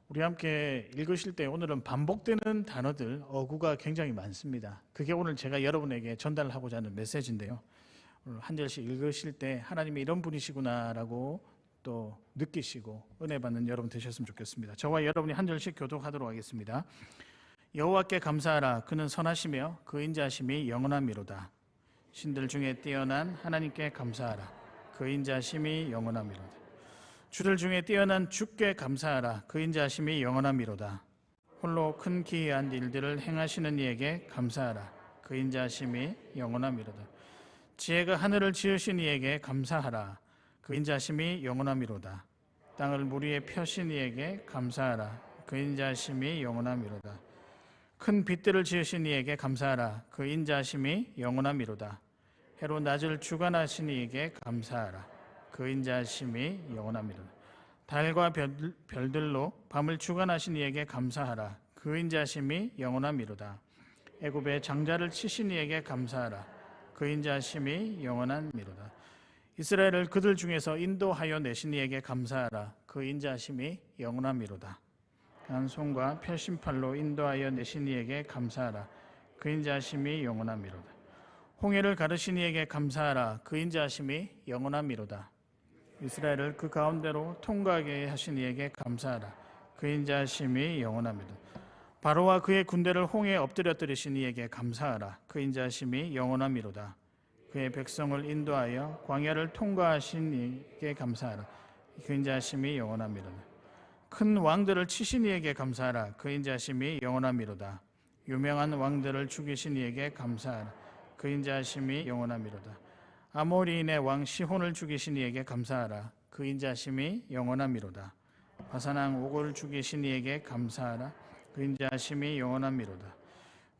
우리 함께 읽으실 때 오늘은 반복되는 단어들, 어구가 굉장히 많습니다. 그게 오늘 제가 여러분에게 전달하고자 하는 메시지인데요. 오늘 한 절씩 읽으실 때 하나님이 이런 분이시구나라고 또 느끼시고 은혜 받는 여러분 되셨으면 좋겠습니다. 저와 여러분이 한 절씩 교독하도록 하겠습니다. 여호와께 감사하라. 그는 선하시며 그 인자하심이 영원함이로다. 신들 중에 뛰어난 하나님께 감사하라. 그 인자하심이 영원함이로다. 주들 중에 뛰어난 주께 감사하라. 그 인자하심이 영원함이로다. 홀로 큰 기이한 일들을 행하시는 이에게 감사하라. 그 인자하심이 영원함이로다. 지혜가 하늘을 지으신 이에게 감사하라. 그 인자하심이 영원함이로다. 땅을 물 위에 펴신 이에게 감사하라. 그 인자하심이 영원함이로다. 큰 빛들을 지으신 이에게 감사하라. 그 인자하심이 영원함이로다. 해로 낮을 주관하신 이에게 감사하라. 그 인자하심이 영원함이로다. 달과 별들로 밤을 주관하신 이에게 감사하라. 그 인자하심이 영원함이로다. 애굽의 장자를 치신 이에게 감사하라. 그 인자하심이 영원함이로다. 이스라엘을 그들 중에서 인도하여 내신 이에게 감사하라. 그 인자하심이 영원함이로다. 강한 손과 펴신 팔로 인도하여 내신 이에게 감사하라. 그 인자하심이 영원함이로다. 홍해를 가르신 이에게 감사하라. 그 인자하심이 영원함이로다. 이스라엘을 그 가운데로 통과하게 하신 이에게 감사하라. 그 인자하심이 영원함이로다. 바로와 그의 군대를 홍해에 엎드려뜨리신 이에게 감사하라. 그 인자하심이 영원함이로다. 그의 백성을 인도하여 광야를 통과하신 이에게 감사하라. 그 인자하심이 영원함이로다. 큰 왕들을 치신 이에게 감사하라. 그 인자하심이 영원함이로다. 유명한 왕들을 죽이신 이에게 감사하라. 그 인자하심이 영원함이로다. 아모리인의 왕 시혼을 죽이신 이에게 감사하라. 그 인자하심이 영원함이로다. 바산왕 옥을 죽이신 이에게 감사하라. 그 인자하심이 영원함이로다.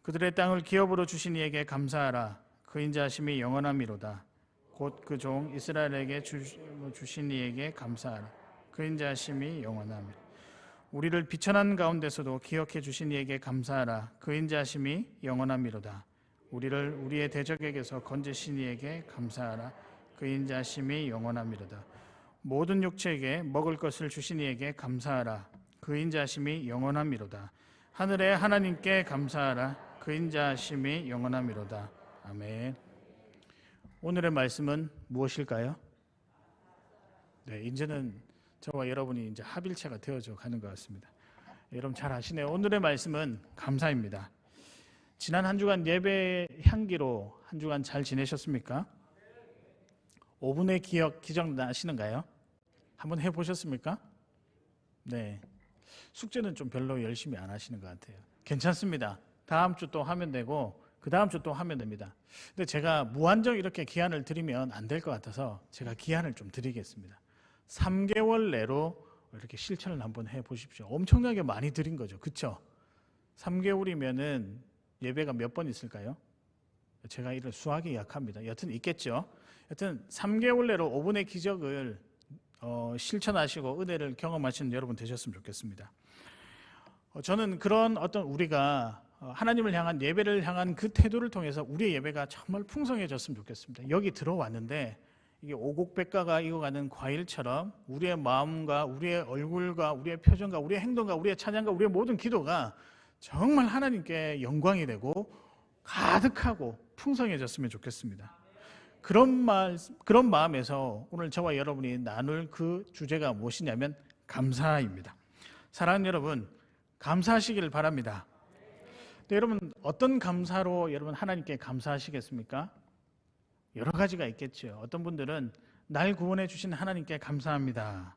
그들의 땅을 기업으로 주신 이에게 감사하라. 그 인자하심이 영원함이로다. 곧 그 종 이스라엘에게 주신 이에게 감사하라. 그 인자하심이 영원함이로다. 우리를 비천한 가운데서도 기억해 주신 이에게 감사하라. 그 인자하심이 영원함이로다. 우리를 우리의 대적에게서 건지신 이에게 감사하라. 그 인자하심이 영원함이로다. 모든 육체에게 먹을 것을 주신 이에게 감사하라. 그 인자하심이 영원함이로다. 하늘의 하나님께 감사하라. 그 인자하심이 영원함이로다. 아멘. 오늘의 말씀은 무엇일까요? 네, 이제는 저와 여러분이 이제 합일체가 되어져 가는 것 같습니다. 여러분 잘 아시네요. 오늘의 말씀은 감사입니다. 지난 한 주간 예배 향기로 한 주간 잘 지내셨습니까? 5분의 기적 나시는가요? 한번 해보셨습니까? 네. 숙제는 좀 별로 열심히 안 하시는 것 같아요. 괜찮습니다. 다음 주 또 하면 되고 그 다음 주 또 하면 됩니다. 근데 제가 무한정 이렇게 기한을 드리면 안 될 것 같아서 제가 기한을 좀 드리겠습니다. 3개월 내로 이렇게 실천을 한번 해보십시오. 엄청나게 많이 드린 거죠. 그렇죠? 3개월이면은 예배가 몇 번 있을까요? 제가 이런 수학이 약합니다. 여튼 있겠죠. 여튼 3개월 내로 5분의 기적을 실천하시고 은혜를 경험하시는 여러분 되셨으면 좋겠습니다. 저는 그런 어떤 우리가 하나님을 향한 예배를 향한 그 태도를 통해서 우리의 예배가 정말 풍성해졌으면 좋겠습니다. 여기 들어왔는데 이게 오곡백과가 익어가는 과일처럼 우리의 마음과 우리의 얼굴과 우리의 표정과 우리의 행동과 우리의 찬양과 우리의 모든 기도가 정말 하나님께 영광이 되고 가득하고 풍성해졌으면 좋겠습니다. 그런 마음에서 오늘 저와 여러분이 나눌 그 주제가 무엇이냐면 감사입니다. 사랑하는 여러분, 감사하시기를 바랍니다. 근데 여러분 어떤 감사로 여러분 하나님께 감사하시겠습니까? 여러 가지가 있겠죠. 어떤 분들은 날 구원해 주신 하나님께 감사합니다.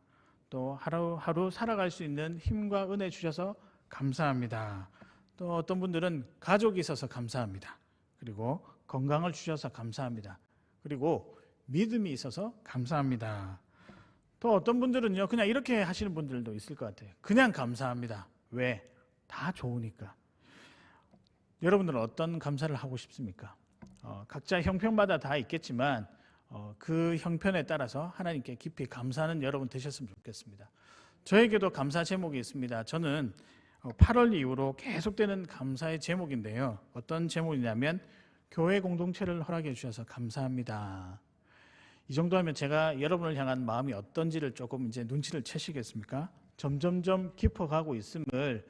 또 하루하루 살아갈 수 있는 힘과 은혜 주셔서 감사합니다. 또 어떤 분들은 가족이 있어서 감사합니다. 그리고 건강을 주셔서 감사합니다. 그리고 믿음이 있어서 감사합니다. 또 어떤 분들은요 그냥 이렇게 하시는 분들도 있을 것 같아요. 그냥 감사합니다. 왜? 다 좋으니까. 여러분들은 어떤 감사를 하고 싶습니까? 각자 형편마다 다 있겠지만 그 형편에 따라서 하나님께 깊이 감사하는 여러분 되셨으면 좋겠습니다. 저에게도 감사 제목이 있습니다. 저는 8월 이후로 계속되는 감사의 제목인데요. 어떤 제목이냐면 교회 공동체를 허락해 주셔서 감사합니다. 이 정도 하면 제가 여러분을 향한 마음이 어떤지를 조금 이제 눈치를 채시겠습니까? 점점점 깊어가고 있음을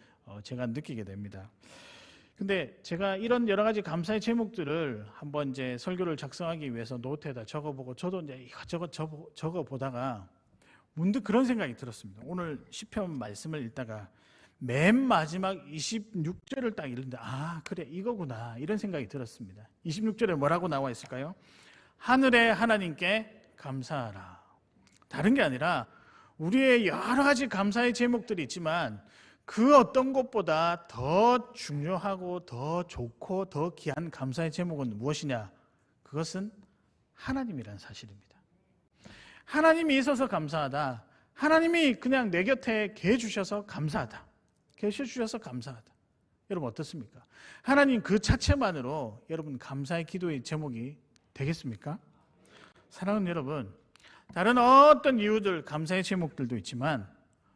제가 느끼게 됩니다. 근데 제가 이런 여러 가지 감사의 제목들을 한번 이제 설교를 작성하기 위해서 노트에다 적어보고 저도 이제 이것저것 적어보다가 문득 그런 생각이 들었습니다. 오늘 시편 말씀을 읽다가 맨 마지막 26절을 딱 읽는데 그래 이거구나 이런 생각이 들었습니다. 26절에 뭐라고 나와 있을까요? 하늘의 하나님께 감사하라. 다른 게 아니라 우리의 여러 가지 감사의 제목들이 있지만 그 어떤 것보다 더 중요하고 더 좋고 더 귀한 감사의 제목은 무엇이냐? 그것은 하나님이란 사실입니다. 하나님이 있어서 감사하다. 하나님이 그냥 내 곁에 계해 주셔서 감사하다. 계셔 주셔서 감사하다. 여러분 어떻습니까? 하나님 그 자체만으로 여러분 감사의 기도의 제목이 되겠습니까? 사랑하는 여러분, 다른 어떤 이유들 감사의 제목들도 있지만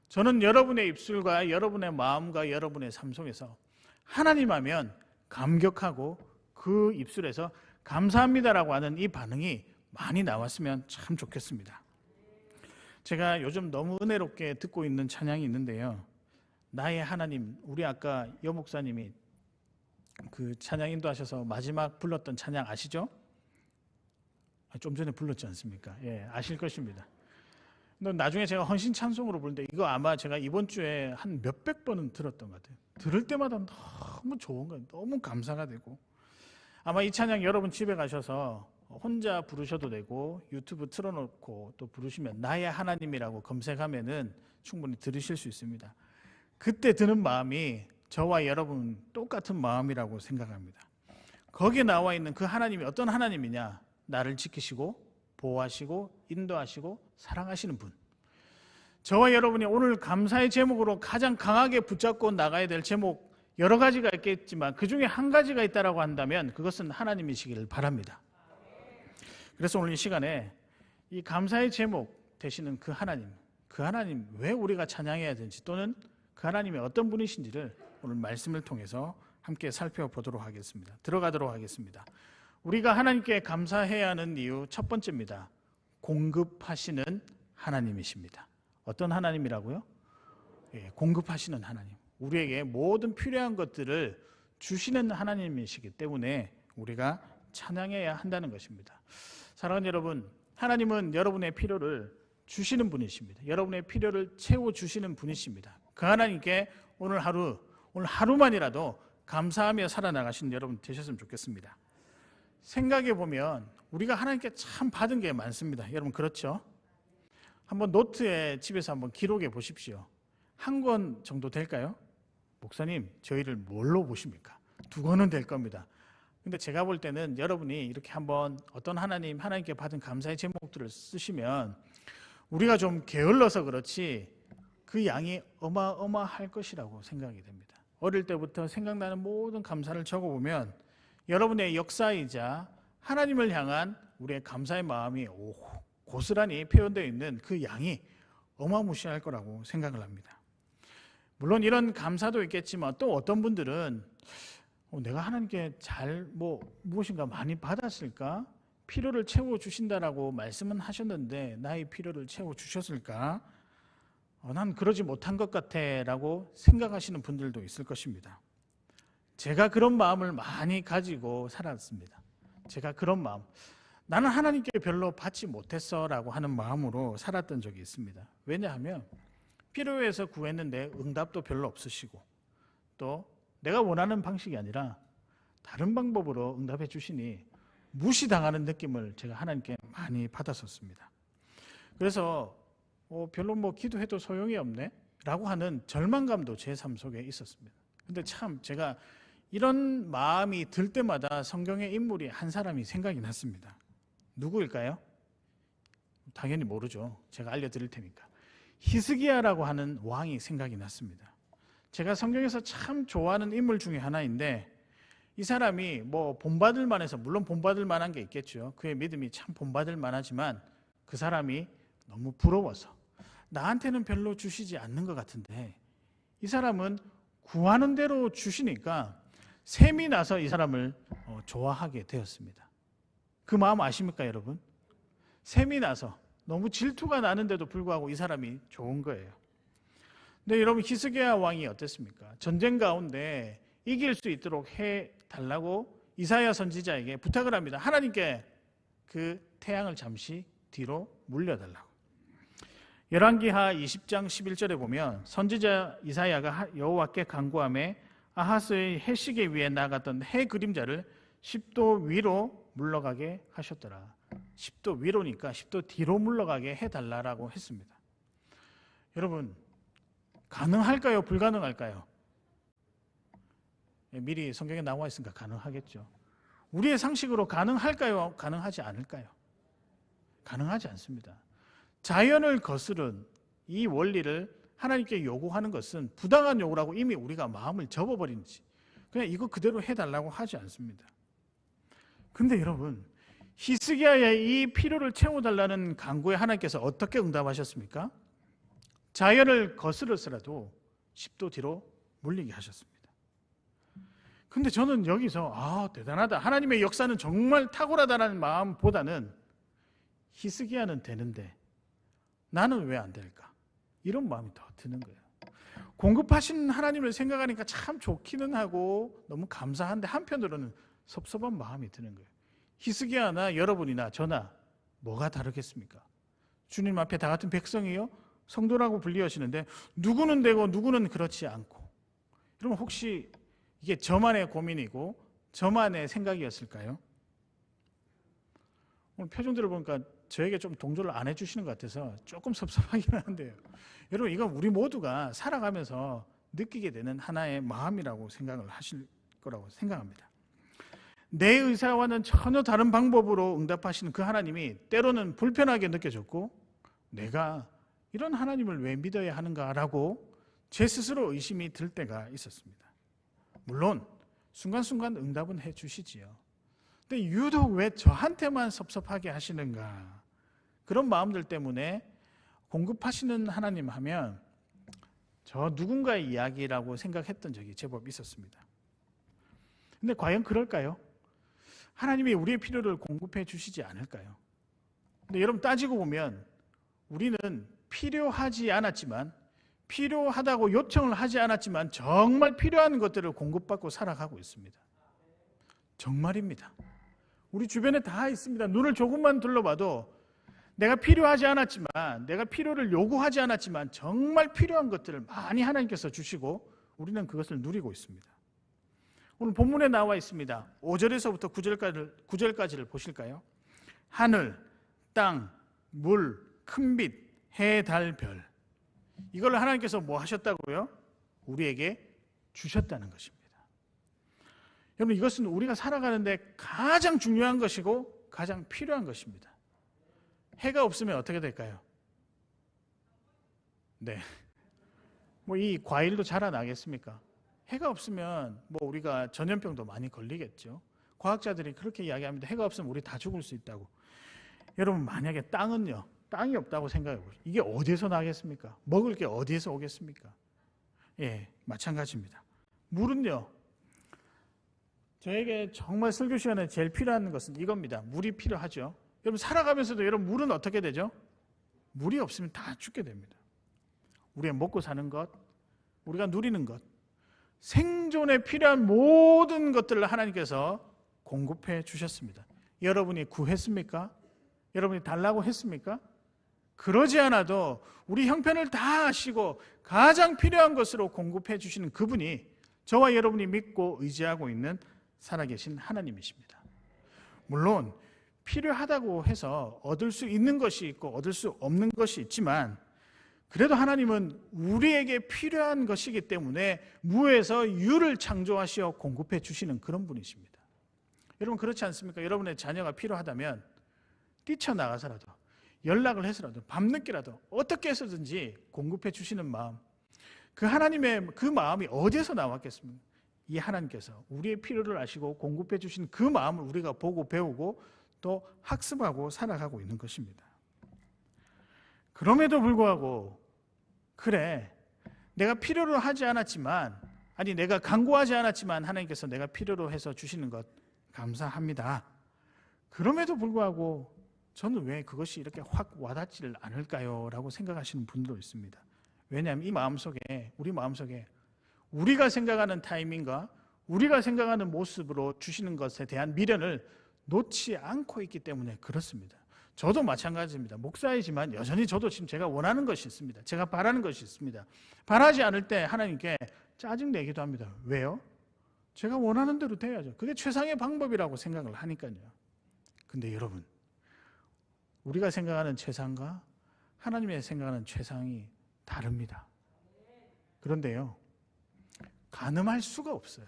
저는 여러분의 입술과 여러분의 마음과 여러분의 삶 속에서 하나님 하면 감격하고 그 입술에서 감사합니다라고 하는 이 반응이 많이 나왔으면 참 좋겠습니다. 제가 요즘 너무 은혜롭게 듣고 있는 찬양이 있는데요. 나의 하나님, 우리 아까 여 목사님이 그 찬양 인도하셔서 마지막 불렀던 찬양 아시죠? 좀 전에 불렀지 않습니까? 예, 아실 것입니다. 나중에 제가 헌신 찬송으로 부르는데 이거 아마 제가 이번 주에 한 몇백 번은 들었던 것 같아요. 들을 때마다 너무 좋은 거예요. 너무 감사가 되고 아마 이 찬양 여러분 집에 가셔서 혼자 부르셔도 되고 유튜브 틀어놓고 또 부르시면 나의 하나님이라고 검색하면은 충분히 들으실 수 있습니다. 그때 드는 마음이 저와 여러분 똑같은 마음이라고 생각합니다. 거기에 나와 있는 그 하나님이 어떤 하나님이냐? 나를 지키시고 보호하시고 인도하시고 사랑하시는 분. 저와 여러분이 오늘 감사의 제목으로 가장 강하게 붙잡고 나가야 될 제목 여러 가지가 있겠지만 그 중에 한 가지가 있다라고 한다면 그것은 하나님이시기를 바랍니다. 그래서 오늘 이 시간에 이 감사의 제목 되시는 그 하나님 왜 우리가 찬양해야 되는지 또는 그 하나님이 어떤 분이신지를 오늘 말씀을 통해서 함께 살펴보도록 하겠습니다. 들어가도록 하겠습니다. 우리가 하나님께 감사해야 하는 이유 첫 번째입니다. 공급하시는 하나님이십니다. 어떤 하나님이라고요? 예, 공급하시는 하나님. 우리에게 모든 필요한 것들을 주시는 하나님이시기 때문에 우리가 찬양해야 한다는 것입니다. 사랑하는 여러분, 하나님은 여러분의 필요를 주시는 분이십니다. 여러분의 필요를 채워주시는 분이십니다. 그 하나님께 오늘 하루만이라도 감사하며 살아나가시는 여러분 되셨으면 좋겠습니다. 생각해 보면 우리가 하나님께 참 받은 게 많습니다. 여러분 그렇죠? 한번 노트에 집에서 한번 기록해 보십시오. 한 권 정도 될까요? 목사님 저희를 뭘로 보십니까? 2권은 될 겁니다. 근데 제가 볼 때는 여러분이 이렇게 한번 어떤 하나님께 받은 감사의 제목들을 쓰시면 우리가 좀 게을러서 그렇지 그 양이 어마어마할 것이라고 생각이 됩니다. 어릴 때부터 생각나는 모든 감사를 적어보면 여러분의 역사이자 하나님을 향한 우리의 감사의 마음이 고스란히 표현되어 있는 그 양이 어마무시할 거라고 생각을 합니다. 물론 이런 감사도 있겠지만 또 어떤 분들은 내가 하나님께 무엇인가 많이 받았을까? 필요를 채워주신다라고 말씀은 하셨는데 나의 필요를 채워주셨을까? 난 그러지 못한 것 같아 라고 생각하시는 분들도 있을 것입니다. 제가 그런 마음을 많이 가지고 살았습니다. 제가 그런 마음, 나는 하나님께 별로 받지 못했어 라고 하는 마음으로 살았던 적이 있습니다. 왜냐하면 필요해서 구했는데 응답도 별로 없으시고 또 내가 원하는 방식이 아니라 다른 방법으로 응답해 주시니 무시당하는 느낌을 제가 하나님께 많이 받았었습니다. 그래서 별로 기도해도 소용이 없네 라고 하는 절망감도 제 삶 속에 있었습니다. 근데 참 제가 이런 마음이 들 때마다 성경의 인물이 한 사람이 생각이 났습니다. 누구일까요? 당연히 모르죠. 제가 알려드릴 테니까. 히스기야라고 하는 왕이 생각이 났습니다. 제가 성경에서 참 좋아하는 인물 중에 하나인데 이 사람이 본받을 만해서 물론 본받을 만한 게 있겠죠. 그의 믿음이 참 본받을 만하지만 그 사람이 너무 부러워서 나한테는 별로 주시지 않는 것 같은데 이 사람은 구하는 대로 주시니까 샘이 나서 이 사람을 좋아하게 되었습니다. 그 마음 아십니까 여러분? 샘이 나서 너무 질투가 나는데도 불구하고 이 사람이 좋은 거예요. 근데 여러분 히스기야 왕이 어땠습니까? 전쟁 가운데 이길 수 있도록 해달라고 이사야 선지자에게 부탁을 합니다. 하나님께 그 태양을 잠시 뒤로 물려달라고. 열왕기하 20장 11절에 보면 선지자 이사야가 여호와께 간구하며 아하스의 해시계 위에 나갔던 해 그림자를 10도 위로 물러가게 하셨더라. 10도 위로니까 10도 뒤로 물러가게 해달라고 했습니다. 여러분, 가능할까요? 불가능할까요? 미리 성경에 나와 있으니까 가능하겠죠. 우리의 상식으로 가능할까요? 가능하지 않을까요? 가능하지 않습니다. 자연을 거스른 이 원리를 하나님께 요구하는 것은 부당한 요구라고 이미 우리가 마음을 접어버린지 그냥 이거 그대로 해달라고 하지 않습니다. 근데 여러분, 히스기야의 이 필요를 채워달라는 간구에 하나님께서 어떻게 응답하셨습니까? 자연을 거스르서라도 10도 뒤로 물리게 하셨습니다. 근데 저는 여기서 대단하다, 하나님의 역사는 정말 탁월하다는 마음보다는 히스기야는 되는데 나는 왜 안 될까? 이런 마음이 더 드는 거예요. 공급하신 하나님을 생각하니까 참 좋기는 하고 너무 감사한데 한편으로는 섭섭한 마음이 드는 거예요. 히스기야나 여러분이나 저나 뭐가 다르겠습니까? 주님 앞에 다 같은 백성이요, 성도라고 불리우시는데 누구는 되고 누구는 그렇지 않고. 여러분, 혹시 이게 저만의 고민이고 저만의 생각이었을까요? 오늘 표정들을 보니까 저에게 좀 동조를 안 해주시는 것 같아서 조금 섭섭하긴 한데요. 여러분, 이건 우리 모두가 살아가면서 느끼게 되는 하나의 마음이라고 생각을 하실 거라고 생각합니다. 내 의사와는 전혀 다른 방법으로 응답하시는 그 하나님이 때로는 불편하게 느껴졌고, 내가 이런 하나님을 왜 믿어야 하는가라고 제 스스로 의심이 들 때가 있었습니다. 물론 순간순간 응답은 해주시지요. 근데 유독 왜 저한테만 섭섭하게 하시는가, 그런 마음들 때문에 공급하시는 하나님 하면 저 누군가의 이야기라고 생각했던 적이 제법 있었습니다. 근데 과연 그럴까요? 하나님이 우리의 필요를 공급해 주시지 않을까요? 근데 여러분, 따지고 보면 우리는 필요하지 않았지만, 필요하다고 요청을 하지 않았지만 정말 필요한 것들을 공급받고 살아가고 있습니다. 정말입니다. 우리 주변에 다 있습니다. 눈을 조금만 둘러봐도 내가 필요하지 않았지만, 내가 필요를 요구하지 않았지만 정말 필요한 것들을 많이 하나님께서 주시고 우리는 그것을 누리고 있습니다. 오늘 본문에 나와 있습니다. 5절에서부터 9절까지를 보실까요? 하늘, 땅, 물, 큰빛, 해, 달, 별, 이걸 하나님께서 뭐 하셨다고요? 우리에게 주셨다는 것입니다. 여러분, 이것은 우리가 살아가는데 가장 중요한 것이고 가장 필요한 것입니다. 해가 없으면 어떻게 될까요? 네. 뭐 이 과일도 자라나겠습니까? 해가 없으면 뭐 우리가 전염병도 많이 걸리겠죠. 과학자들이 그렇게 이야기합니다. 해가 없으면 우리 다 죽을 수 있다고. 여러분, 만약에 땅은요, 땅이 없다고 생각해 보세요. 이게 어디에서 나겠습니까? 먹을 게 어디에서 오겠습니까? 예, 마찬가지입니다. 물은요, 저에게 정말 설교 시간에 제일 필요한 것은 이겁니다. 물이 필요하죠. 여러분, 살아가면서도 여러분, 물은 어떻게 되죠? 물이 없으면 다 죽게 됩니다. 우리가 먹고 사는 것, 우리가 누리는 것, 생존에 필요한 모든 것들을 하나님께서 공급해 주셨습니다. 여러분이 구했습니까? 여러분이 달라고 했습니까? 그러지 않아도 우리 형편을 다 아시고 가장 필요한 것으로 공급해 주시는 그분이 저와 여러분이 믿고 의지하고 있는 살아계신 하나님이십니다. 물론 필요하다고 해서 얻을 수 있는 것이 있고 얻을 수 없는 것이 있지만, 그래도 하나님은 우리에게 필요한 것이기 때문에 무에서 유를 창조하시어 공급해 주시는 그런 분이십니다. 여러분, 그렇지 않습니까? 여러분의 자녀가 필요하다면 뛰쳐나가서라도, 연락을 해서라도, 밤늦게라도 어떻게 해서든지 공급해 주시는 마음, 그 하나님의 그 마음이 어디에서 나왔겠습니까? 이 하나님께서 우리의 필요를 아시고 공급해 주신 그 마음을 우리가 보고 배우고 또 학습하고 살아가고 있는 것입니다. 그럼에도 불구하고, 그래, 내가 필요로 하지 않았지만, 아니 내가 간구하지 않았지만 하나님께서 내가 필요로 해서 주시는 것 감사합니다. 그럼에도 불구하고 저는 왜 그것이 이렇게 확 와닿지를 않을까요? 라고 생각하시는 분도 있습니다. 왜냐하면 이 마음속에, 우리 마음속에 우리가 생각하는 타이밍과 우리가 생각하는 모습으로 주시는 것에 대한 미련을 놓지 않고 있기 때문에 그렇습니다. 저도 마찬가지입니다. 목사이지만 여전히 저도 지금 제가 원하는 것이 있습니다. 제가 바라는 것이 있습니다. 바라지 않을 때 하나님께 짜증내기도 합니다. 왜요? 제가 원하는 대로 돼야죠. 그게 최상의 방법이라고 생각을 하니까요. 근데 여러분, 우리가 생각하는 최상과 하나님의 생각하는 최상이 다릅니다. 그런데요, 가늠할 수가 없어요.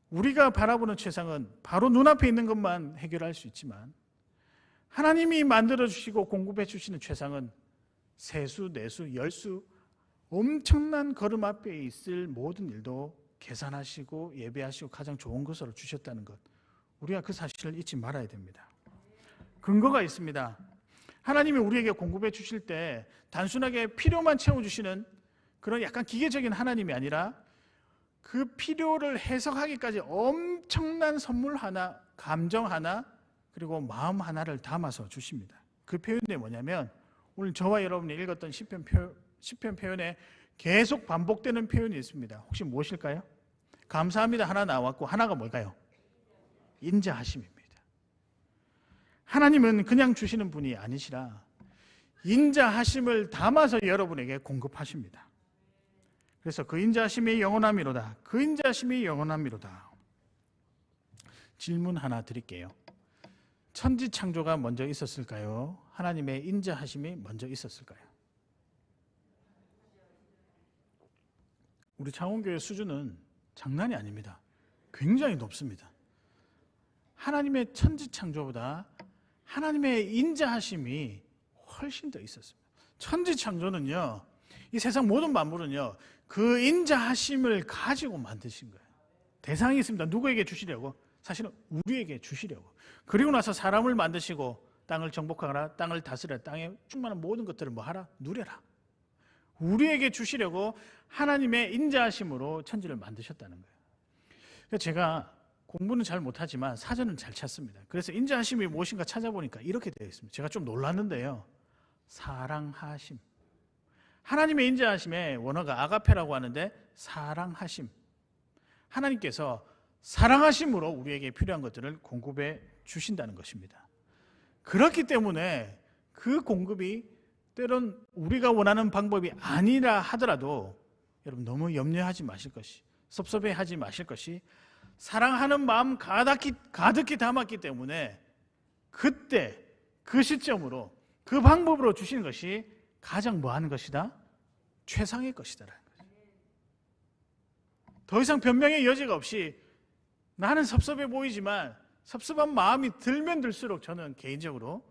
우리가 바라보는 최상은 바로 눈앞에 있는 것만 해결할 수 있지만 하나님이 만들어주시고 공급해 주시는 최상은 세수, 내수, 열수, 엄청난 걸음 앞에 있을 모든 일도 계산하시고 예배하시고 가장 좋은 것으로 주셨다는 것, 우리가 그 사실을 잊지 말아야 됩니다. 근거가 있습니다. 하나님이 우리에게 공급해 주실 때 단순하게 필요만 채워주시는 그런 약간 기계적인 하나님이 아니라 그 필요를 해석하기까지 엄청난 선물 하나, 감정 하나, 그리고 마음 하나를 담아서 주십니다. 그 표현이 뭐냐면 오늘 저와 여러분이 읽었던 시편 표현에 계속 반복되는 표현이 있습니다. 혹시 무엇일까요? 감사합니다 하나 나왔고 하나가 뭘까요? 인자하심입니다. 하나님은 그냥 주시는 분이 아니시라 인자하심을 담아서 여러분에게 공급하십니다. 그래서 그 인자하심이 영원함이로다. 그 인자하심이 영원함이로다. 질문 하나 드릴게요. 천지창조가 먼저 있었을까요? 하나님의 인자하심이 먼저 있었을까요? 우리 창원교회 수준은 장난이 아닙니다. 굉장히 높습니다. 하나님의 천지창조보다 하나님의 인자하심이 훨씬 더 있었습니다. 천지창조는요, 이 세상 모든 만물은요, 그 인자하심을 가지고 만드신 거예요. 대상이 있습니다. 누구에게 주시려고? 사실은 우리에게 주시려고. 그리고 나서 사람을 만드시고 땅을 정복하라, 땅을 다스려라, 땅에 충만한 모든 것들을 뭐 하라? 누려라. 우리에게 주시려고 하나님의 인자하심으로 천지를 만드셨다는 거예요. 그래서 제가 공부는 잘 못하지만 사전은 잘 찾습니다. 그래서 인자하심이 무엇인가 찾아보니까 이렇게 되어 있습니다. 제가 좀 놀랐는데요. 사랑하심. 하나님의 인자하심의 원어가 아가페라고 하는데 사랑하심. 하나님께서 사랑하심으로 우리에게 필요한 것들을 공급해 주신다는 것입니다. 그렇기 때문에 그 공급이 때론 우리가 원하는 방법이 아니라 하더라도 여러분 너무 염려하지 마실 것이, 섭섭해하지 마실 것이, 사랑하는 마음 가득히 담았기 때문에 그때 그 시점으로 그 방법으로 주시는 것이 가장 뭐하는 것이다? 최상의 것이다라는 거죠. 더 이상 변명의 여지가 없이 나는 섭섭해 보이지만 섭섭한 마음이 들면 들수록 저는 개인적으로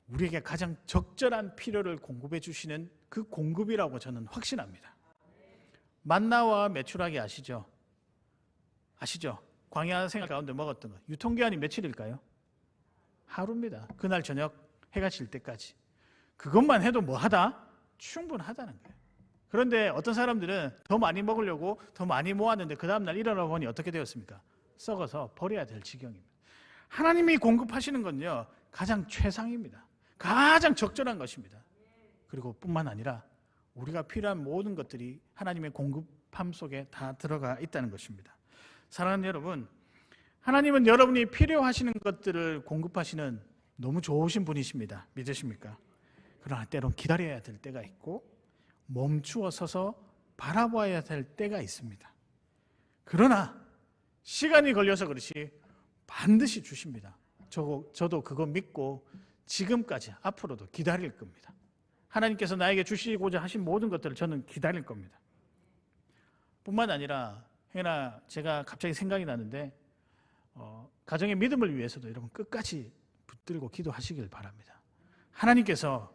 우리에게 가장 적절한 필요를 공급해 주시는 그 공급이라고 저는 확신합니다. 만나와 메추라기 아시죠? 아시죠? 광야 생활 가운데 먹었던 것. 유통기한이 며칠일까요? 하루입니다. 그날 저녁 해가 질 때까지. 그것만 해도 뭐하다? 충분하다는 거예요. 그런데 어떤 사람들은 더 많이 먹으려고 더 많이 모았는데 그 다음날 일어나 보니 어떻게 되었습니까? 썩어서 버려야 될 지경입니다. 하나님이 공급하시는 건요, 가장 최상입니다. 가장 적절한 것입니다. 그리고 뿐만 아니라 우리가 필요한 모든 것들이 하나님의 공급함 속에 다 들어가 있다는 것입니다. 사랑하는 여러분, 하나님은 여러분이 필요하시는 것들을 공급하시는 너무 좋으신 분이십니다. 믿으십니까? 그러나 때론 기다려야 될 때가 있고 멈추어 서서 바라봐야 될 때가 있습니다. 그러나 시간이 걸려서 그렇지 반드시 주십니다. 저도 그거 믿고 지금까지 앞으로도 기다릴 겁니다. 하나님께서 나에게 주시고자 하신 모든 것들을 저는 기다릴 겁니다. 뿐만 아니라 행여나 제가 갑자기 생각이 나는데 가정의 믿음을 위해서도 여러분 끝까지 붙들고 기도하시길 바랍니다. 하나님께서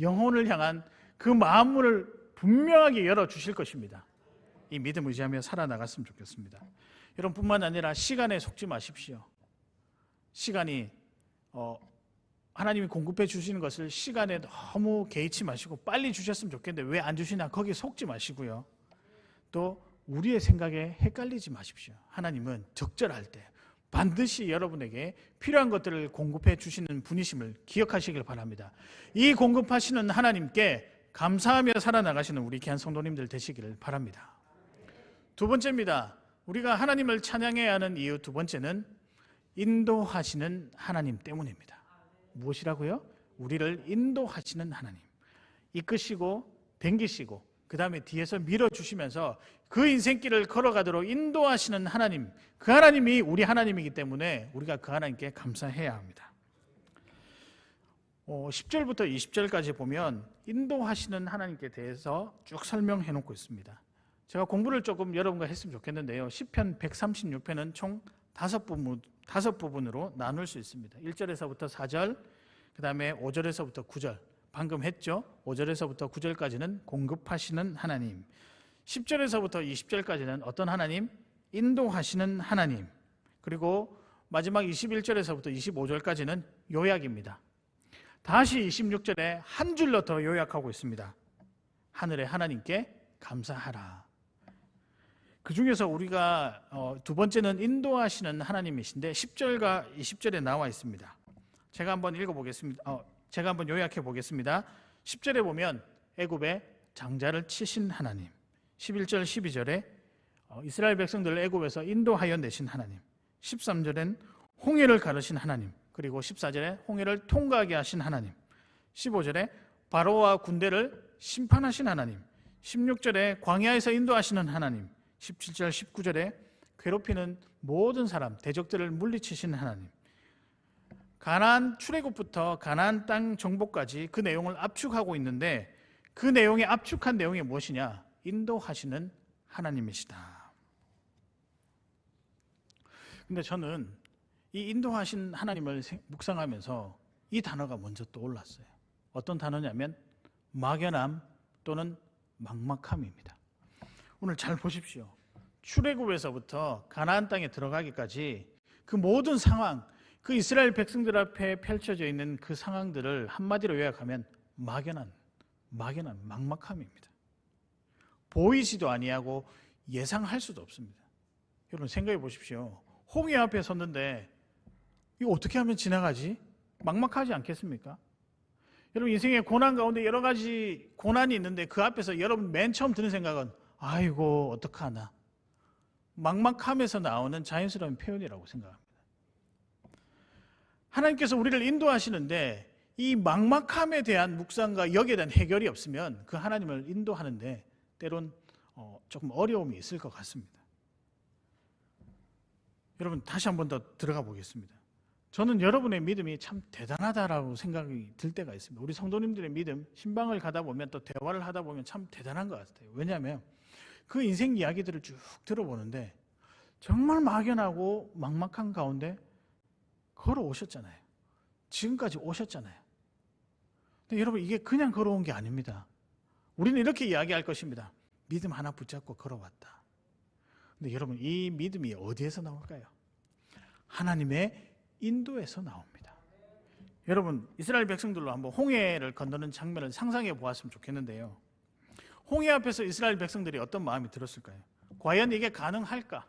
영혼을 향한 그 마음문을 분명하게 열어주실 것입니다. 이 믿음 의지하며 살아나갔으면 좋겠습니다. 여러분 뿐만 아니라 시간에 속지 마십시오. 시간이 하나님이 공급해 주시는 것을 시간에 너무 개의치 마시고 빨리 주셨으면 좋겠는데 왜 안 주시나 거기에 속지 마시고요. 또 우리의 생각에 헷갈리지 마십시오. 하나님은 적절할 때 반드시 여러분에게 필요한 것들을 공급해 주시는 분이심을 기억하시길 바랍니다. 이 공급하시는 하나님께 감사하며 살아나가시는 우리 귀한 성도님들 되시기를 바랍니다. 두 번째입니다. 우리가 하나님을 찬양해야 하는 이유 두 번째는 인도하시는 하나님 때문입니다. 무엇이라고요? 우리를 인도하시는 하나님. 이끄시고 댕기시고 그 다음에 뒤에서 밀어주시면서 그 인생길을 걸어가도록 인도하시는 하나님, 그 하나님이 우리 하나님이기 때문에 우리가 그 하나님께 감사해야 합니다. 10절부터 20절까지 보면 인도하시는 하나님께 대해서 쭉 설명해 놓고 있습니다. 제가 공부를 조금 여러분과 했으면 좋겠는데요. 시편 136편은 총 5부분으로 나눌 수 있습니다. 1절에서부터 4절, 그 다음에 5절에서부터 9절, 방금 했죠. 5절에서부터 9절까지는 공급하시는 하나님, 10절에서부터 20절까지는 어떤 하나님? 인도하시는 하나님, 그리고 마지막 21절에서부터 25절까지는 요약입니다. 다시 26절에 한 줄로 더 요약하고 있습니다. 하늘의 하나님께 감사하라. 그 중에서 우리가 두 번째는 인도하시는 하나님이신데 10절과 20절에 나와 있습니다. 제가 한번 읽어보겠습니다. 제가 한번 요약해 보겠습니다. 10절에 보면 애굽의 장자를 치신 하나님, 11절 12절에 이스라엘 백성들을 애굽에서 인도하여 내신 하나님, 13절엔 홍해를 가르신 하나님, 그리고 14절에 홍해를 통과하게 하신 하나님, 15절에 바로와 군대를 심판하신 하나님, 16절에 광야에서 인도하시는 하나님, 17절 19절에 괴롭히는 모든 사람 대적들을 물리치신 하나님, 가나안 출애굽부터 가나안 땅 정복까지 그 내용을 압축하고 있는데 그 내용에 압축한 내용이 무엇이냐? 인도하시는 하나님이시다. 근데 저는 이 인도하신 하나님을 묵상하면서 이 단어가 먼저 떠올랐어요. 어떤 단어냐면 막연함 또는 막막함입니다. 오늘 잘 보십시오. 출애굽에서부터 가나안 땅에 들어가기까지 그 모든 상황, 그 이스라엘 백성들 앞에 펼쳐져 있는 그 상황들을 한마디로 요약하면 막연한, 막막함입니다. 보이지도 아니하고 예상할 수도 없습니다. 여러분 생각해 보십시오. 홍해 앞에 섰는데 이거 어떻게 하면 지나가지? 막막하지 않겠습니까? 여러분 인생의 고난 가운데 여러 가지 고난이 있는데 그 앞에서 여러분 맨 처음 드는 생각은 아이고 어떡하나, 막막함에서 나오는 자연스러운 표현이라고 생각합니다. 하나님께서 우리를 인도하시는데 이 막막함에 대한 묵상과 여기에 대한 해결이 없으면 그 하나님을 인도하는데 때론 조금 어려움이 있을 것 같습니다. 여러분 다시 한 번 더 들어가 보겠습니다. 저는 여러분의 믿음이 참 대단하다라고 생각이 들 때가 있습니다. 우리 성도님들의 믿음, 신방을 가다 보면 또 대화를 하다 보면 참 대단한 것 같아요. 왜냐하면 그 인생 이야기들을 쭉 들어보는데 정말 막연하고 막막한 가운데 걸어오셨잖아요. 지금까지 오셨잖아요. 근데 여러분 이게 그냥 걸어온 게 아닙니다. 우리는 이렇게 이야기할 것입니다. 믿음 하나 붙잡고 걸어왔다. 근데 여러분 이 믿음이 어디에서 나올까요? 하나님의 인도에서 나옵니다. 여러분 이스라엘 백성들로 한번 홍해를 건너는 장면을 상상해 보았으면 좋겠는데요. 홍해 앞에서 이스라엘 백성들이 어떤 마음이 들었을까요? 과연 이게 가능할까?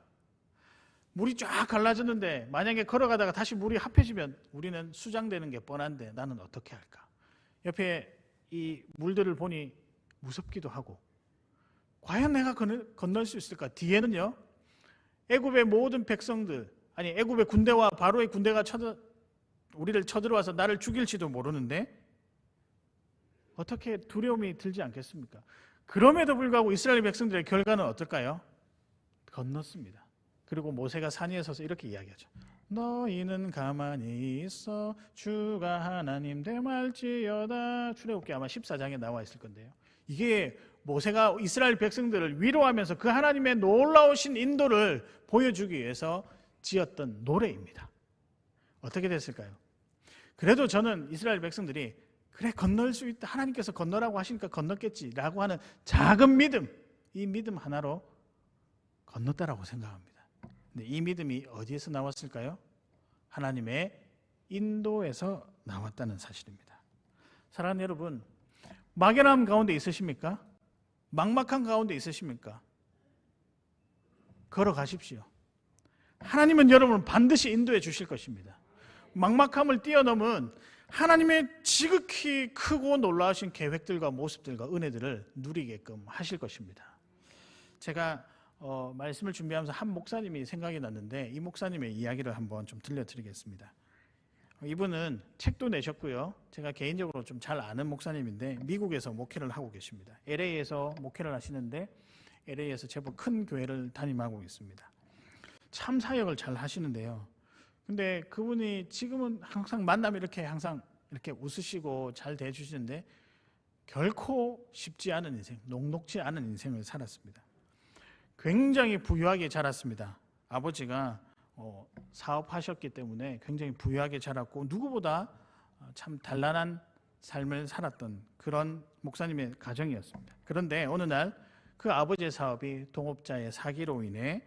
물이 쫙 갈라졌는데 만약에 걸어가다가 다시 물이 합해지면 우리는 수장되는 게 뻔한데 나는 어떻게 할까? 옆에 이 물들을 보니 무섭기도 하고 과연 내가 건널 수 있을까? 뒤에는요 애굽의 모든 백성들, 아니 애굽의 군대와 바로의 군대가 우리를 쳐들어와서 나를 죽일지도 모르는데 어떻게 두려움이 들지 않겠습니까? 그럼에도 불구하고 이스라엘 백성들의 결과는 어떨까요? 건넜습니다. 그리고 모세가 산 위에 서서 이렇게 이야기하죠. 너희는 가만히 있어 주가 하나님 됨할지어다. 출애굽기 아마 14장에 나와 있을 건데요. 이게 모세가 이스라엘 백성들을 위로하면서 그 하나님의 놀라우신 인도를 보여주기 위해서 지었던 노래입니다. 어떻게 됐을까요? 그래도 저는 이스라엘 백성들이 그래 건널 수 있다, 하나님께서 건너라고 하시니까 건넜겠지라고 하는 작은 믿음, 이 믿음 하나로 건넜다라고 생각합니다. 근데 이 믿음이 어디에서 나왔을까요? 하나님의 인도에서 나왔다는 사실입니다. 사랑하는 여러분, 막연함 가운데 있으십니까? 막막한 가운데 있으십니까? 걸어가십시오. 하나님은 여러분을 반드시 인도해 주실 것입니다. 막막함을 뛰어넘은 하나님의 지극히 크고 놀라우신 계획들과 모습들과 은혜들을 누리게끔 하실 것입니다. 제가 말씀을 준비하면서 한 목사님이 생각이 났는데 이 목사님의 이야기를 한번 좀 들려드리겠습니다. 이분은 책도 내셨고요. 제가 개인적으로 좀 잘 아는 목사님인데 미국에서 목회를 하고 계십니다. LA에서 목회를 하시는데 LA에서 제법 큰 교회를 담임하고 있습니다. 참 사역을 잘 하시는데요. 근데 그분이 지금은 항상 만나면 이렇게 항상 이렇게 웃으시고 잘 대해주시는데 결코 쉽지 않은 인생, 녹록지 않은 인생을 살았습니다. 굉장히 부유하게 자랐습니다. 아버지가 사업하셨기 때문에 굉장히 부유하게 자랐고 누구보다 참 단란한 삶을 살았던 그런 목사님의 가정이었습니다. 그런데 어느 날 그 아버지의 사업이 동업자의 사기로 인해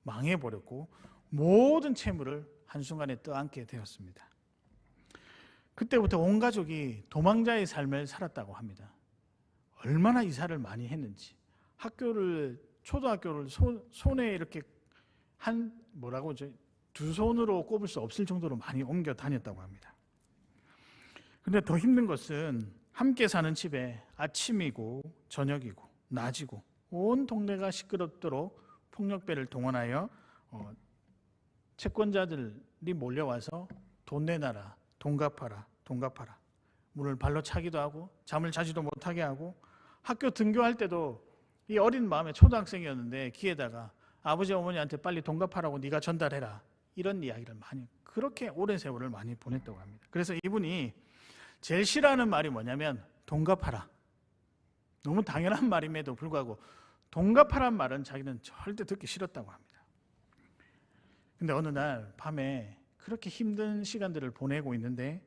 망해버렸고 모든 채무를 한순간에 떠안게 되었습니다. 그때부터 온 가족이 도망자의 삶을 살았다고 합니다. 얼마나 이사를 많이 했는지 초등학교를 손에 이렇게 두 손으로 꼽을 수 없을 정도로 많이 옮겨 다녔다고 합니다. 근데 더 힘든 것은 함께 사는 집에 아침이고 저녁이고 낮이고 온 동네가 시끄럽도록 폭력배를 동원하여 채권자들이 몰려와서 돈 내놔라, 돈 갚아라, 돈 갚아라. 문을 발로 차기도 하고 잠을 자지도 못하게 하고 학교 등교할 때도 이 어린 마음에 초등학생이었는데 귀에다가 아버지 어머니한테 빨리 돈 갚아라고 네가 전달해라. 이런 이야기를 많이 그렇게 오랜 세월을 많이 보냈다고 합니다. 그래서 이분이 제일 싫어하는 말이 뭐냐면 돈 갚아라. 너무 당연한 말임에도 불구하고 돈 갚아란 말은 자기는 절대 듣기 싫었다고 합니다. 근데 어느 날 밤에 그렇게 힘든 시간들을 보내고 있는데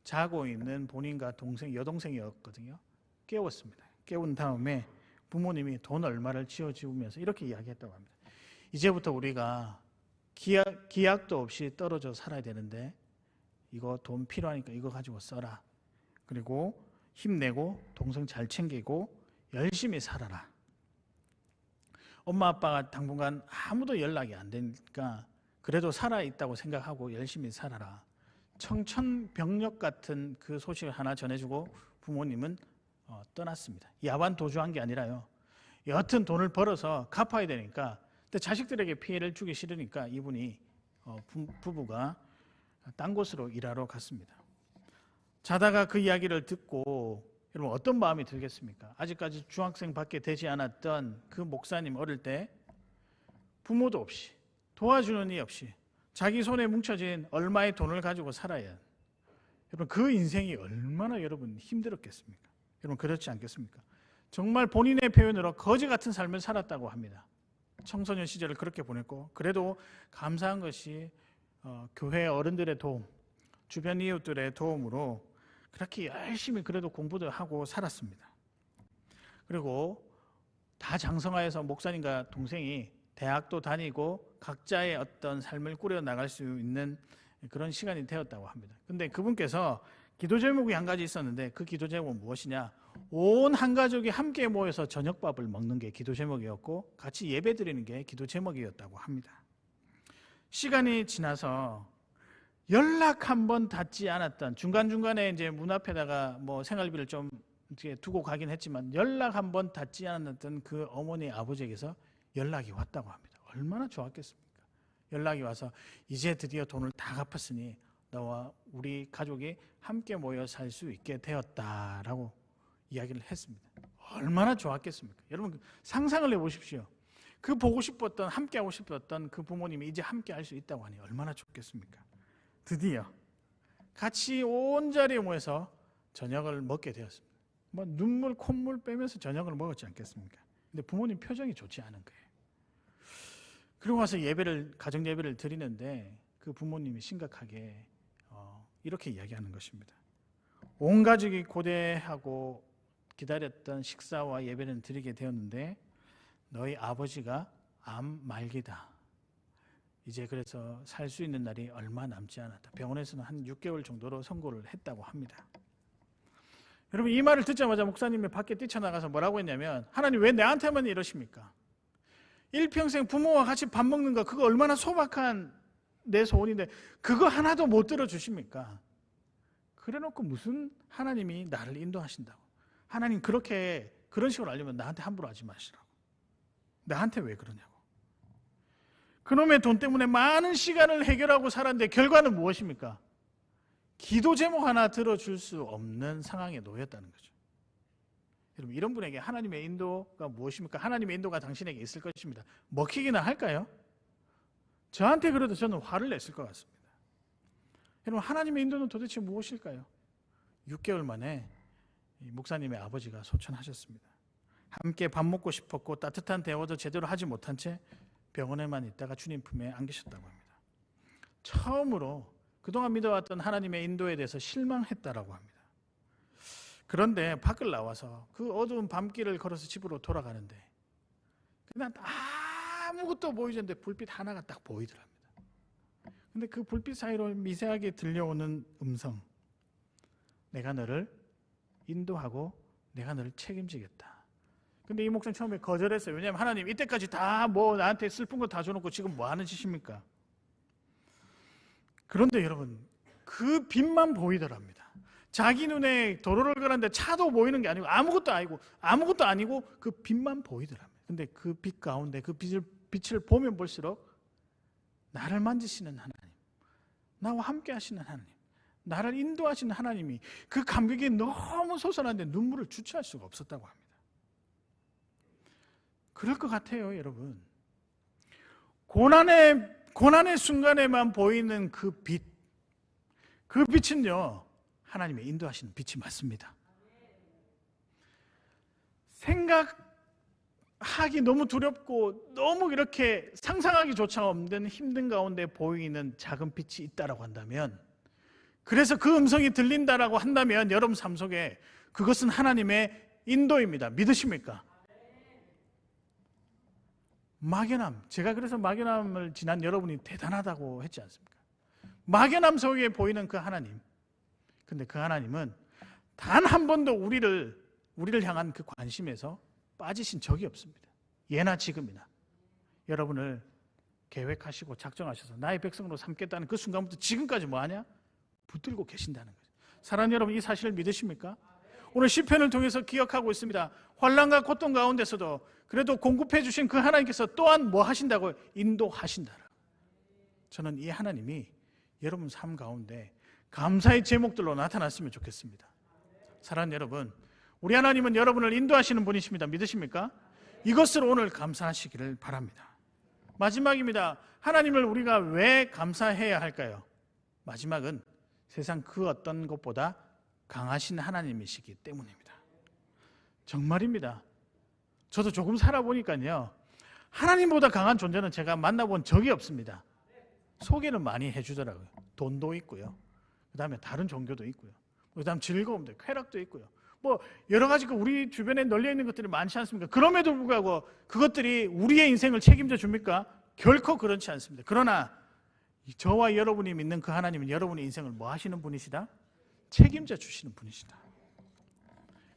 자고 있는 본인과 여동생이었거든요. 깨웠습니다. 깨운 다음에 부모님이 돈 얼마를 쥐어주면서 이렇게 이야기했다고 합니다. 이제부터 우리가 기약도 없이 떨어져 살아야 되는데 이거 돈 필요하니까 이거 가지고 써라. 그리고 힘내고 동생 잘 챙기고 열심히 살아라. 엄마 아빠가 당분간 아무도 연락이 안 되니까 그래도 살아있다고 생각하고 열심히 살아라. 청천벽력 같은 그 소식을 하나 전해주고 부모님은 떠났습니다. 야반 도주한 게 아니라요. 여하튼 돈을 벌어서 갚아야 되니까 근데 자식들에게 피해를 주기 싫으니까 이분이 부부가 딴 곳으로 일하러 갔습니다. 자다가 그 이야기를 듣고 여러분 어떤 마음이 들겠습니까? 아직까지 중학생밖에 되지 않았던 그 목사님 어릴 때 부모도 없이 도와주는 이 없이 자기 손에 뭉쳐진 얼마의 돈을 가지고 살아야 여러분 그 인생이 얼마나 여러분 힘들었겠습니까? 여러분 그렇지 않겠습니까? 정말 본인의 표현으로 거지 같은 삶을 살았다고 합니다. 청소년 시절을 그렇게 보냈고 그래도 감사한 것이 교회 어른들의 도움, 주변 이웃들의 도움으로 그렇게 열심히 그래도 공부도 하고 살았습니다. 그리고 다 장성하여서 목사님과 동생이 대학도 다니고 각자의 어떤 삶을 꾸려나갈 수 있는 그런 시간이 되었다고 합니다. 근데 그분께서 기도 제목이 한 가지 있었는데 그 기도 제목은 무엇이냐? 온 한 가족이 함께 모여서 저녁밥을 먹는 게 기도 제목이었고 같이 예배 드리는 게 기도 제목이었다고 합니다. 시간이 지나서 연락 한 번 닿지 않았던 중간중간에 이제 문 앞에다가 뭐 생활비를 좀 이렇게 두고 가긴 했지만 연락 한 번 닿지 않았던 그 어머니 아버지에게서 연락이 왔다고 합니다. 얼마나 좋았겠습니까? 연락이 와서 이제 드디어 돈을 다 갚았으니 너와 우리 가족이 함께 모여 살 수 있게 되었다라고 이야기를 했습니다. 얼마나 좋았겠습니까? 여러분 상상을 해보십시오. 그 보고 싶었던 함께 하고 싶었던 그 부모님이 이제 함께 할 수 있다고 하니 얼마나 좋겠습니까? 드디어 같이 온 자리에 모여서 저녁을 먹게 되었습니다. 뭐 눈물 콧물 빼면서 저녁을 먹었지 않겠습니까? 근데 부모님 표정이 좋지 않은 거예요. 그리고 와서 가정 예배를 드리는데 그 부모님이 심각하게 이렇게 이야기하는 것입니다. 온 가족이 고대하고 기다렸던 식사와 예배를 드리게 되었는데 너희 아버지가 암 말기다. 이제 그래서 살 수 있는 날이 얼마 남지 않았다. 병원에서는 한 6개월 정도로 선고를 했다고 합니다. 여러분 이 말을 듣자마자 목사님이 밖에 뛰쳐나가서 뭐라고 했냐면 하나님 왜 내한테만 이러십니까? 일평생 부모와 같이 밥 먹는 거 그거 얼마나 소박한 내 소원인데 그거 하나도 못 들어주십니까? 그래놓고 무슨 하나님이 나를 인도하신다고. 하나님 그런 식으로 알려면 나한테 함부로 하지 마시라고. 나한테 왜 그러냐고. 그놈의 돈 때문에 많은 시간을 해결하고 살았는데 결과는 무엇입니까? 기도 제목 하나 들어줄 수 없는 상황에 놓였다는 거죠. 여러분, 이런 분에게 하나님의 인도가 무엇입니까? 하나님의 인도가 당신에게 있을 것입니다. 먹히기나 할까요? 저한테 그래도 저는 화를 냈을 것 같습니다. 여러분, 하나님의 인도는 도대체 무엇일까요? 6개월 만에 목사님의 아버지가 소천하셨습니다. 함께 밥 먹고 싶었고 따뜻한 대화도 제대로 하지 못한 채 병원에만 있다가 주님 품에 안기셨다고 합니다. 처음으로 그동안 믿어왔던 하나님의 인도에 대해서 실망했다라고 합니다. 그런데 밖을 나와서 그 어두운 밤길을 걸어서 집으로 돌아가는데 그냥 아무것도 보이지 않는데 불빛 하나가 딱 보이더랍니다. 근데 그 불빛 사이로 미세하게 들려오는 음성, 내가 너를 인도하고 내가 너를 책임지겠다. 근데 이 목사는 처음에 거절했어요. 왜냐하면 하나님 이때까지 다 나한테 슬픈 거 다 줘놓고 지금 뭐 하는 짓입니까? 그런데 여러분, 그 빛만 보이더랍니다. 자기 눈에 도로를 걸었는데 차도 보이는 게 아니고 아무것도 아니고 그 빛만 보이더랍니다. 근데 그 빛 가운데 그 빛을 보면 볼수록 나를 만지시는 하나님, 나와 함께 하시는 하나님, 나를 인도하시는 하나님이 그 감격이 너무 솟아나는데 눈물을 주체할 수가 없었다고 합니다. 그럴 것 같아요, 여러분. 고난의 순간에만 보이는 그 빛, 그 빛은요, 하나님의 인도하시는 빛이 맞습니다. 생각하기 너무 두렵고 너무 이렇게 상상하기조차 없는 힘든 가운데 보이는 작은 빛이 있다라고 한다면, 그래서 그 음성이 들린다라고 한다면 여러분 삶 속에 그것은 하나님의 인도입니다. 믿으십니까? 막연함, 제가 그래서 막연함을 지난 여러분이 대단하다고 했지 않습니까? 막연함 속에 보이는 그 하나님, 근데 그 하나님은 단 한 번도 우리를 향한 그 관심에서 빠지신 적이 없습니다. 예나 지금이나 여러분을 계획하시고 작정하셔서 나의 백성으로 삼겠다는 그 순간부터 지금까지 뭐하냐? 붙들고 계신다는 거죠. 사랑하는 여러분, 이 사실을 믿으십니까? 오늘 시편을 통해서 기억하고 있습니다. 환난과 고통 가운데서도 그래도 공급해 주신 그 하나님께서 또한 뭐 하신다고요? 인도하신다. 저는 이 하나님이 여러분 삶 가운데 감사의 제목들로 나타났으면 좋겠습니다. 사랑하는 여러분, 우리 하나님은 여러분을 인도하시는 분이십니다. 믿으십니까? 이것을 오늘 감사하시기를 바랍니다. 마지막입니다. 하나님을 우리가 왜 감사해야 할까요? 마지막은 세상 그 어떤 것보다 강하신 하나님이시기 때문입니다. 정말입니다. 저도 조금 살아보니까요, 하나님보다 강한 존재는 제가 만나본 적이 없습니다. 소개는 많이 해주더라고요. 돈도 있고요, 그 다음에 다른 종교도 있고요, 그 다음 즐거움도 있고 쾌락도 있고요, 뭐 여러 가지 우리 주변에 널려 있는 것들이 많지 않습니까? 그럼에도 불구하고 그것들이 우리의 인생을 책임져 줍니까? 결코 그렇지 않습니다. 그러나 저와 여러분이 믿는 그 하나님은 여러분의 인생을 뭐 하시는 분이시다? 책임져 주시는 분이시다.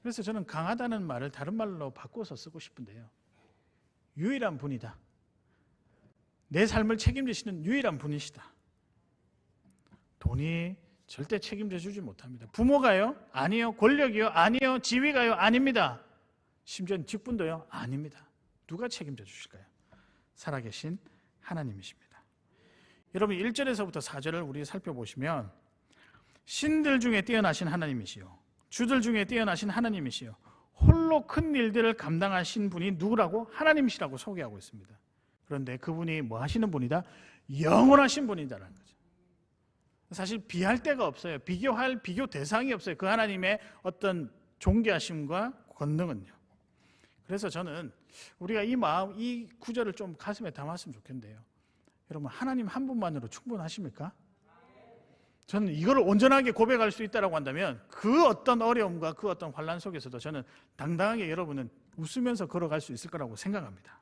그래서 저는 강하다는 말을 다른 말로 바꿔서 쓰고 싶은데요, 유일한 분이다. 내 삶을 책임지시는 유일한 분이시다. 돈이 절대 책임져 주지 못합니다. 부모가요? 아니요. 권력이요? 아니요. 지위가요? 아닙니다. 심지어는 직분도요? 아닙니다. 누가 책임져 주실까요? 살아계신 하나님이십니다. 여러분, 1절에서부터 4절을 우리 살펴보시면 신들 중에 뛰어나신 하나님이시요, 주들 중에 뛰어나신 하나님이시요, 홀로 큰 일들을 감당하신 분이 누구라고? 하나님이시라고 소개하고 있습니다. 그런데 그분이 뭐 하시는 분이다? 영원하신 분이다라는 거죠. 사실 비할 데가 없어요. 비교할 비교 대상이 없어요. 그 하나님의 어떤 존귀하심과 권능은요. 그래서 저는 우리가 이 구절을 좀 가슴에 담았으면 좋겠는데요, 여러분, 하나님 한 분만으로 충분하십니까? 저는 이걸 온전하게 고백할 수 있다고 한다면 그 어떤 어려움과 그 어떤 환난 속에서도 저는 당당하게 여러분은 웃으면서 걸어갈 수 있을 거라고 생각합니다.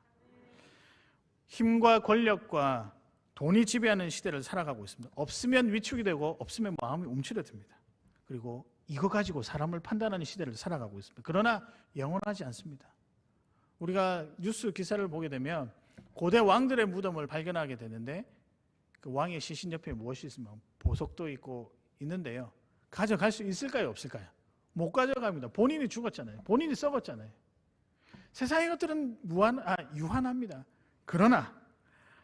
힘과 권력과 돈이 지배하는 시대를 살아가고 있습니다. 없으면 위축이 되고 없으면 마음이 움츠러듭니다. 그리고 이거 가지고 사람을 판단하는 시대를 살아가고 있습니다. 그러나 영원하지 않습니다. 우리가 뉴스 기사를 보게 되면 고대 왕들의 무덤을 발견하게 되는데 그 왕의 시신 옆에 무엇이 있으면 보석도 있고 있는데요, 가져갈 수 있을까요? 없을까요? 못 가져갑니다. 본인이 죽었잖아요. 본인이 썩었잖아요. 세상의 것들은 유한합니다. 그러나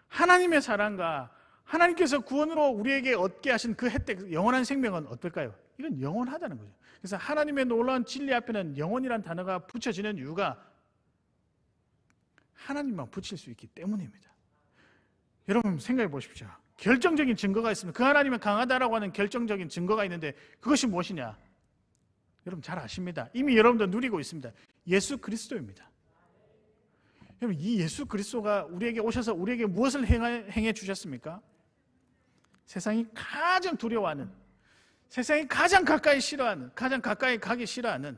하나님의 사랑과 하나님께서 구원으로 우리에게 얻게 하신 그 혜택, 영원한 생명은 어떨까요? 이건 영원하다는 거죠. 그래서 하나님의 놀라운 진리 앞에는 영원이란 단어가 붙여지는 이유가 하나님만 붙일 수 있기 때문입니다. 여러분 생각해 보십시오. 결정적인 증거가 있습니다. 그 하나님은 강하다라고 하는 결정적인 증거가 있는데 그것이 무엇이냐? 여러분 잘 아십니다. 이미 여러분도 누리고 있습니다. 예수 그리스도입니다. 여러분 이 예수 그리스도가 우리에게 오셔서 우리에게 무엇을 행해 주셨습니까? 세상이 가장 두려워하는, 세상이 가장 가까이 싫어하는, 가장 가까이 가기 싫어하는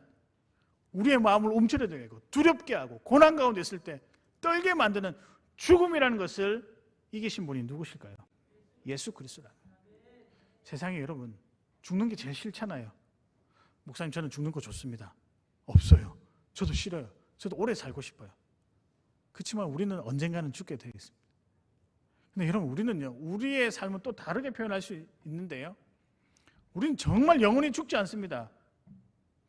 우리의 마음을 움츠러들게 하고 두렵게 하고 고난 가운데 있을 때 떨게 만드는 죽음이라는 것을 이기신 분이 누구실까요? 예수 그리스도라는 거예요. 세상에 여러분 죽는 게 제일 싫잖아요. 목사님 저는 죽는 거 좋습니다. 없어요. 저도 싫어요. 저도 오래 살고 싶어요. 그렇지만 우리는 언젠가는 죽게 되어 있습니다. 근데 여러분 우리는요, 우리의 삶은 또 다르게 표현할 수 있는데요, 우리는 정말 영원히 죽지 않습니다.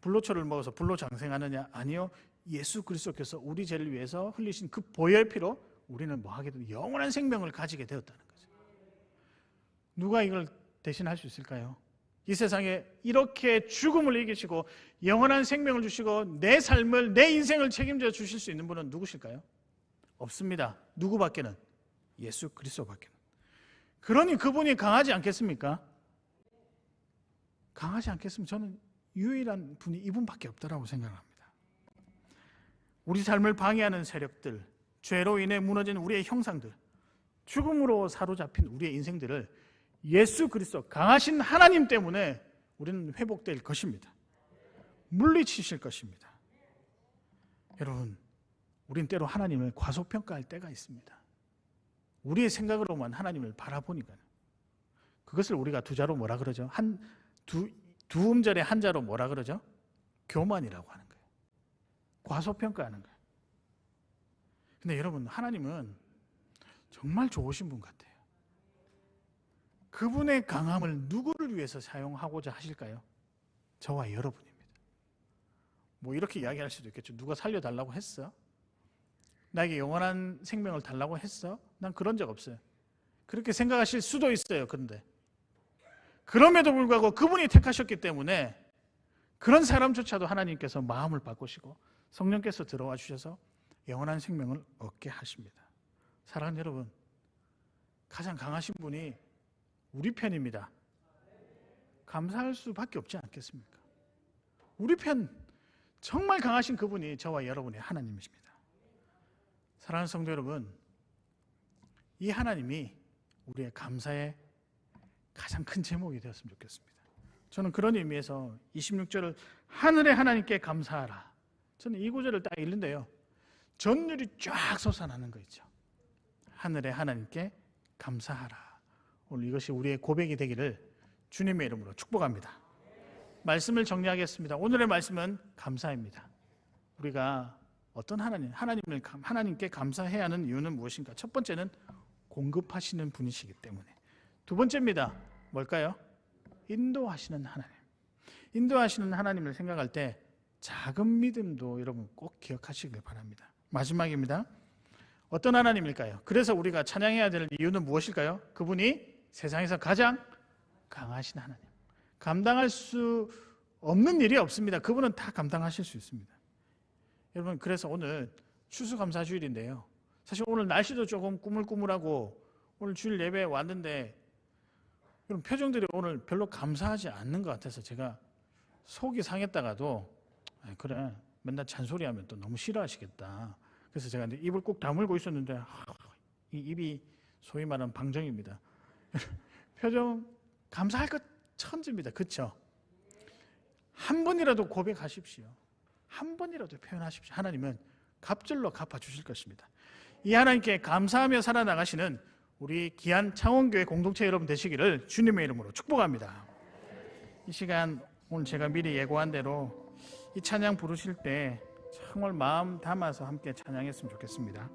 불로초를 먹어서 불로 장생하느냐? 아니요. 예수 그리스도께서 우리 죄를 위해서 흘리신 그 보혈 피로 우리는 뭐 하게 되면 영원한 생명을 가지게 되었다는 거죠. 누가 이걸 대신할 수 있을까요? 이 세상에 이렇게 죽음을 이기시고 영원한 생명을 주시고 내 삶을, 내 인생을 책임져 주실 수 있는 분은 누구실까요? 없습니다. 누구밖에는? 예수 그리스도밖에는. 그러니 그분이 강하지 않겠습니까? 강하지 않겠으면 저는 유일한 분이 이분밖에 없다라고 생각합니다. 우리 삶을 방해하는 세력들, 죄로 인해 무너진 우리의 형상들, 죽음으로 사로잡힌 우리의 인생들을 예수 그리스도 강하신 하나님 때문에 우리는 회복될 것입니다. 물리치실 것입니다. 여러분, 우린 때로 하나님을 과소평가할 때가 있습니다. 우리의 생각으로만 하나님을 바라보니까 그것을 우리가 두 자로 뭐라 그러죠? 두 음절의 한자로 뭐라 그러죠? 교만이라고 하는 거예요. 과소평가하는 거예요. 근데 여러분, 하나님은 정말 좋으신 분 같아요. 그분의 강함을 누구를 위해서 사용하고자 하실까요? 저와 여러분입니다. 뭐 이렇게 이야기할 수도 있겠죠. 누가 살려달라고 했어? 나에게 영원한 생명을 달라고 했어? 난 그런 적 없어요. 그렇게 생각하실 수도 있어요. 그런데 그럼에도 불구하고 그분이 택하셨기 때문에 그런 사람조차도 하나님께서 마음을 바꾸시고 성령께서 들어와 주셔서 영원한 생명을 얻게 하십니다. 사랑하는 여러분, 가장 강하신 분이 우리 편입니다. 감사할 수밖에 없지 않겠습니까? 우리 편, 정말 강하신 그분이 저와 여러분의 하나님이십니다. 사랑하는 성도 여러분, 이 하나님이 우리의 감사의 가장 큰 제목이 되었으면 좋겠습니다. 저는 그런 의미에서 26절을 하늘의 하나님께 감사하라, 저는 이 구절을 딱 읽는데요, 전율이 쫙 솟아나는 거 있죠. 하늘의 하나님께 감사하라. 오늘 이것이 우리의 고백이 되기를 주님의 이름으로 축복합니다. 말씀을 정리하겠습니다. 오늘의 말씀은 감사입니다. 우리가 어떤 하나님께 감사해야 하는 이유는 무엇인가? 첫 번째는 공급하시는 분이시기 때문에. 두 번째입니다. 뭘까요? 인도하시는 하나님. 인도하시는 하나님을 생각할 때 작은 믿음도 여러분 꼭 기억하시길 바랍니다. 마지막입니다. 어떤 하나님일까요? 그래서 우리가 찬양해야 될 이유는 무엇일까요? 그분이 세상에서 가장 강하신 하나님. 감당할 수 없는 일이 없습니다. 그분은 다 감당하실 수 있습니다. 여러분, 그래서 오늘 추수감사주일인데요, 사실 오늘 날씨도 조금 꾸물꾸물하고 오늘 주일 예배에 왔는데 여러분 표정들이 오늘 별로 감사하지 않는 것 같아서 제가 속이 상했다가도 그래 맨날 잔소리하면 또 너무 싫어하시겠다, 그래서 제가 입을 꼭 다물고 있었는데 이 입이 소위 말하는 방정입니다. 표정 감사할 것 천지입니다. 그렇죠? 한 번이라도 고백하십시오. 한 번이라도 표현하십시오. 하나님은 갑절로 갚아주실 것입니다. 이 하나님께 감사하며 살아나가시는 우리 귀한 창원교회 공동체 여러분 되시기를 주님의 이름으로 축복합니다. 이 시간 오늘 제가 미리 예고한 대로 이 찬양 부르실 때 정말 마음 담아서 함께 찬양했으면 좋겠습니다.